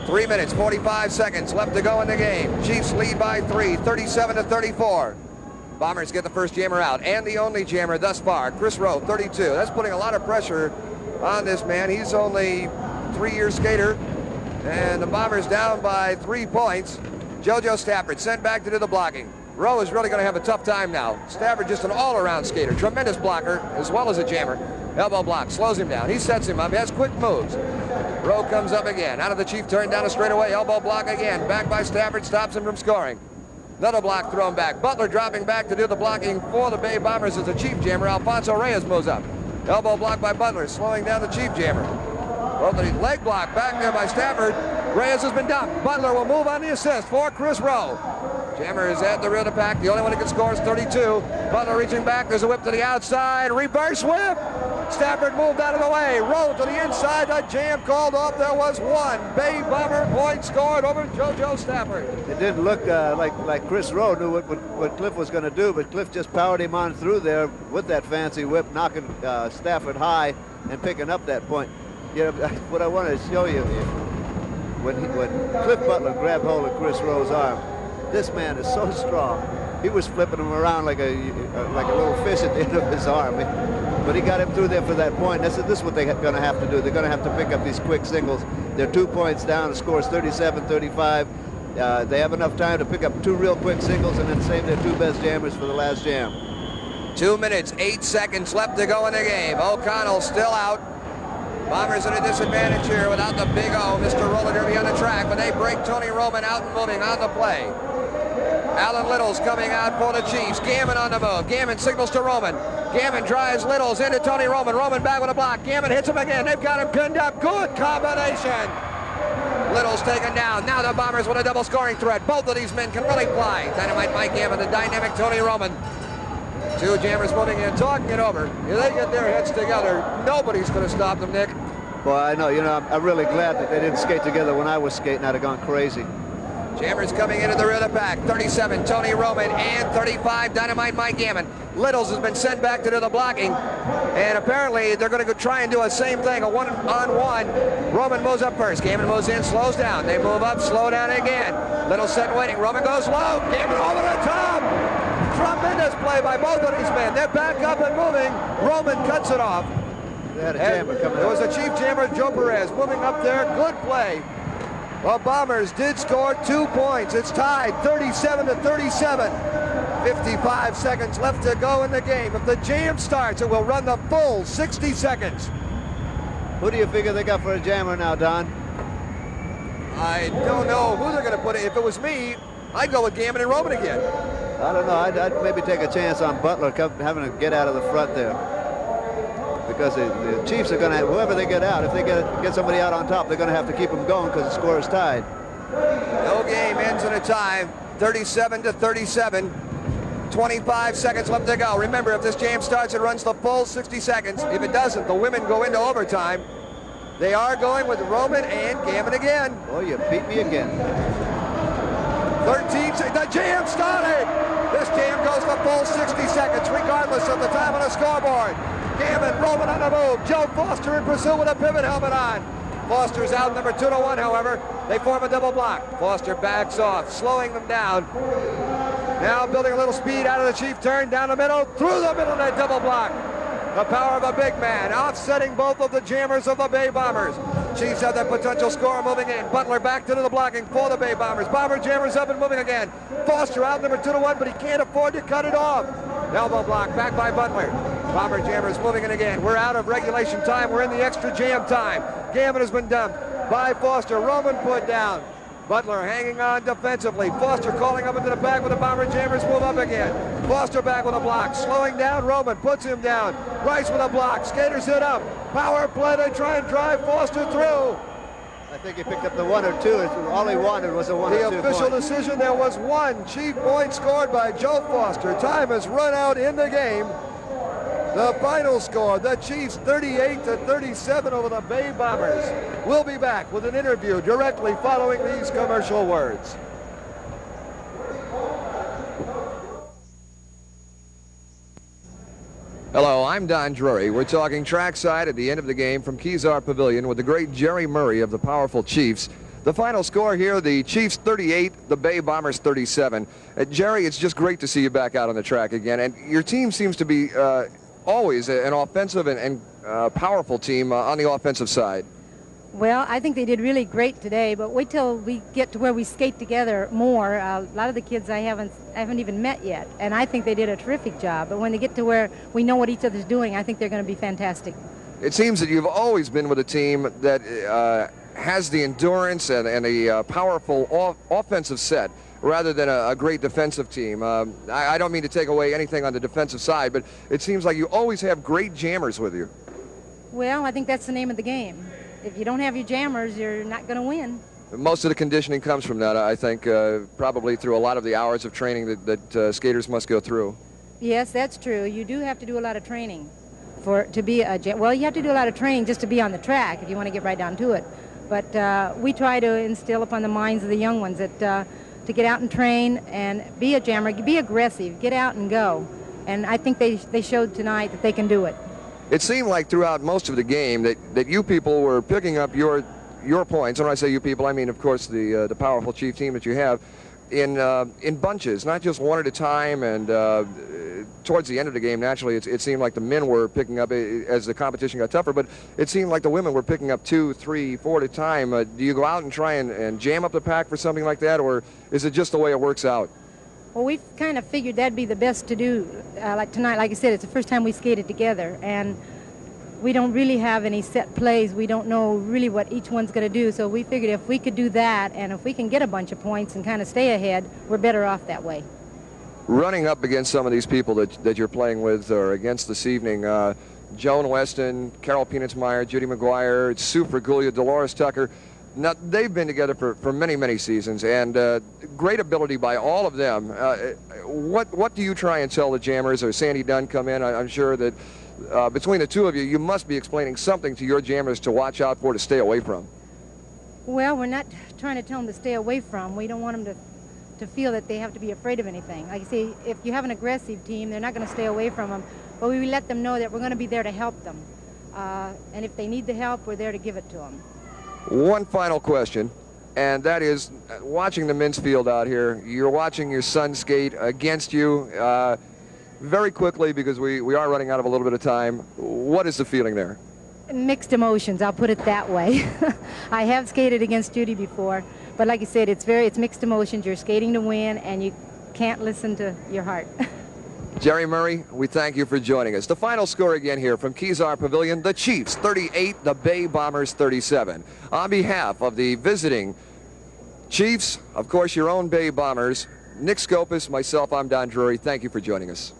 3 minutes, 45 seconds left to go in the game. Chiefs lead by 3, 37-34. Bombers get the first jammer out, and the only jammer thus far, Chris Rowe, 32. That's putting a lot of pressure on this man. He's only 3-year skater, and the Bombers down by 3 points. JoJo Stafford sent back to do the blocking. Rowe is really going to have a tough time now. Stafford just an all-around skater, tremendous blocker as well as a jammer. Elbow block, slows him down. He sets him up, he has quick moves. Rowe comes up again, out of the Chief turn, down a straightaway, elbow block again. Back by Stafford, stops him from scoring. Another block thrown back. Butler dropping back to do the blocking for the Bay Bombers as the Chief jammer. Alfonso Reyes moves up. Elbow block by Butler, slowing down the Chief jammer. Leg block back there by Stafford. Reyes has been dumped. Butler will move on the assist for Chris Rowe. Jammer is at the rear of the pack. The only one who can score is 32. Butler reaching back. There's a whip to the outside. Reverse whip. Stafford moved out of the way. Rowe to the inside. A jam called off. There was one. Bay Bomber point scored over JoJo Stafford. It didn't look like Chris Rowe knew what Cliff was going to do, but Cliff just powered him on through there with that fancy whip, knocking Stafford high and picking up that point. You know, what I want to show you is when Cliff Butler grabbed hold of Chris Rowe's arm, this man is so strong. He was flipping him around like a little fish at the end of his arm. But he got him through there for that point. This is what they're going to have to do. They're going to have to pick up these quick singles. They're 2 points down. The score is 37-35. They have enough time to pick up 2 real quick singles and then save their 2 best jammers for the last jam. 2 minutes, 8 seconds left to go in the game. O'Connell still out. Bombers at a disadvantage here without the big O, Mr. Roller Derby on the track, but they break Tony Roman out and moving on the play. Alan Littles coming out for the Chiefs. Gammon on the move. Gammon signals to Roman. Gammon drives Littles into Tony Roman. Roman back with a block. Gammon hits him again. They've got him pinned up. Good combination. Littles taken down. Now the Bombers with a double scoring threat. Both of these men can really fly. Dynamite Mike Gammon, the dynamic Tony Roman. 2 jammers moving in, talking it over. If they get their heads together, nobody's going to stop them, Nick. Well, I know. You know, I'm really glad that they didn't skate together. When I was skating, I'd have gone crazy. Jammers coming into the rear of the pack. 37, Tony Roman, and 35, Dynamite Mike Gammon. Littles has been sent back to do the blocking, and apparently they're going to go try and do the same thing, a one-on-one. Roman moves up first. Gammon moves in, slows down. They move up, slow down again. Littles set waiting. Roman goes low. Gammon over the top. Tremendous play by both of these men. They're back up and moving. Roman cuts it off. They had a jammer coming There was a Chief jammer, Joe Perez, moving up there. Good play. The Bombers did score 2 points. It's tied 37-37. 55 seconds left to go in the game. If the jam starts, it will run the full 60 seconds. Who do you figure they got for a jammer now, Don? I don't know who they're going to put in. If it was me, I'd go with Gammon and Roman again. I don't know. I'd maybe take a chance on Butler having to get out of the front there. Because the Chiefs are going to, whoever they get out, if they get somebody out on top, they're going to have to keep them going because the score is tied. No game ends in a tie, 37-37. 25 seconds left to go. Remember, if this jam starts, it runs the full 60 seconds. If it doesn't, the women go into overtime. They are going with Roman and Gammon again. Oh, you beat me again. 13 seconds. The jam started. This jam goes the full 60 seconds, regardless of the time on the scoreboard. Gammon, Roman on the move. Joe Foster in pursuit with a pivot helmet on. Foster's out, number 2 to 1, however. They form a double block. Foster backs off, slowing them down. Now building a little speed out of the Chief turn, down the middle, through the middle of that double block. The power of a big man, offsetting both of the jammers of the Bay Bombers. Chiefs have that potential score moving in. Butler back to the blocking for the Bay Bombers. Bomber jammers up and moving again. Foster out, number 2 to 1, but he can't afford to cut it off. Elbow block back by Butler. Bomber jammers moving in again. We're out of regulation time. We're in the extra jam time. Gammon has been dumped by Foster. Roman put down. Butler hanging on defensively. Foster calling up into the back with the Bomber jammers move up again. Foster back with a block. Slowing down Roman. Puts him down. Rice with a block. Skaters hit up. Power play. They try and drive Foster through. I think he picked up the 1 or 2. All he wanted was a 1 or 2 The official point. decision, there was 1 Chief point scored by Joe Foster. Time has run out in the game. The final score, the Chiefs 38-37 over the Bay Bombers. We'll be back with an interview directly following these commercial words. Hello, I'm Don Drewry. We're talking trackside at the end of the game from Kezar Pavilion with the great Gerry Murray of the powerful Chiefs. The final score here, the Chiefs 38, the Bay Bombers 37. Gerry, it's just great to see you back out on the track again. And your team seems to be always an offensive and powerful team on the offensive side. Well, I think they did really great today, but wait till we get to where we skate together more. A lot of the kids I haven't even met yet, and I think they did a terrific job. But when they get to where we know what each other's doing, I think they're going to be fantastic. It seems that you've always been with a team that has the endurance and a powerful offensive set rather than a great defensive team. I don't mean to take away anything on the defensive side, but it seems like you always have great jammers with you. Well, I think that's the name of the game. If you don't have your jammers, you're not going to win. Most of the conditioning comes from that, I think, probably through a lot of the hours of training that skaters must go through. Yes, that's true. You do have to do a lot of training to be a well, you have to do a lot of training just to be on the track if you want to get right down to it. But we try to instill upon the minds of the young ones that to get out and train and be a jammer, be aggressive, get out and go. And I think they showed tonight that they can do it. It seemed like throughout most of the game that you people were picking up your points. And when I say you people, I mean, of course, the powerful Chief team that you have in bunches, not just one at a time. And towards the end of the game, naturally, it seemed like the men were picking up as the competition got tougher. But it seemed like the women were picking up 2, 3, 4 at a time. Do you go out and try and jam up the pack for something like that, or is it just the way it works out? Well, we kind of figured that'd be the best to do. Like tonight, like I said, it's the first time we skated together, and we don't really have any set plays. We don't know really what each one's going to do, so we figured if we could do that, and if we can get a bunch of points and kind of stay ahead, we're better off that way. Running up against some of these people that you're playing with, or against this evening, Joan Weston, Carol Peanutsmeyer, Judy McGuire, Sue Fragulia, Dolores Tucker. Now, they've been together for many, many seasons, and great ability by all of them. What do you try and tell the jammers, or Sandy Dunn come in? I'm sure that between the two of you, you must be explaining something to your jammers to watch out for, to stay away from. Well, we're not trying to tell them to stay away from. We don't want them to feel that they have to be afraid of anything. Like I say, if you have an aggressive team, they're not going to stay away from them, but we let them know that we're going to be there to help them. And if they need the help, we're there to give it to them. One final question, and that is, watching the men's field out here, you're watching your son skate against you very quickly, because we are running out of a little bit of time. What is the feeling there? Mixed emotions, I'll put it that way. I have skated against Judy before, but like I said, it's mixed emotions. You're skating to win, and you can't listen to your heart. Gerry Murray, we thank you for joining us. The final score again here from Kezar Pavilion, the Chiefs 38, the Bay Bombers 37. On behalf of the visiting Chiefs, of course, your own Bay Bombers, Nick Scopus, myself, I'm Don Drewry. Thank you for joining us.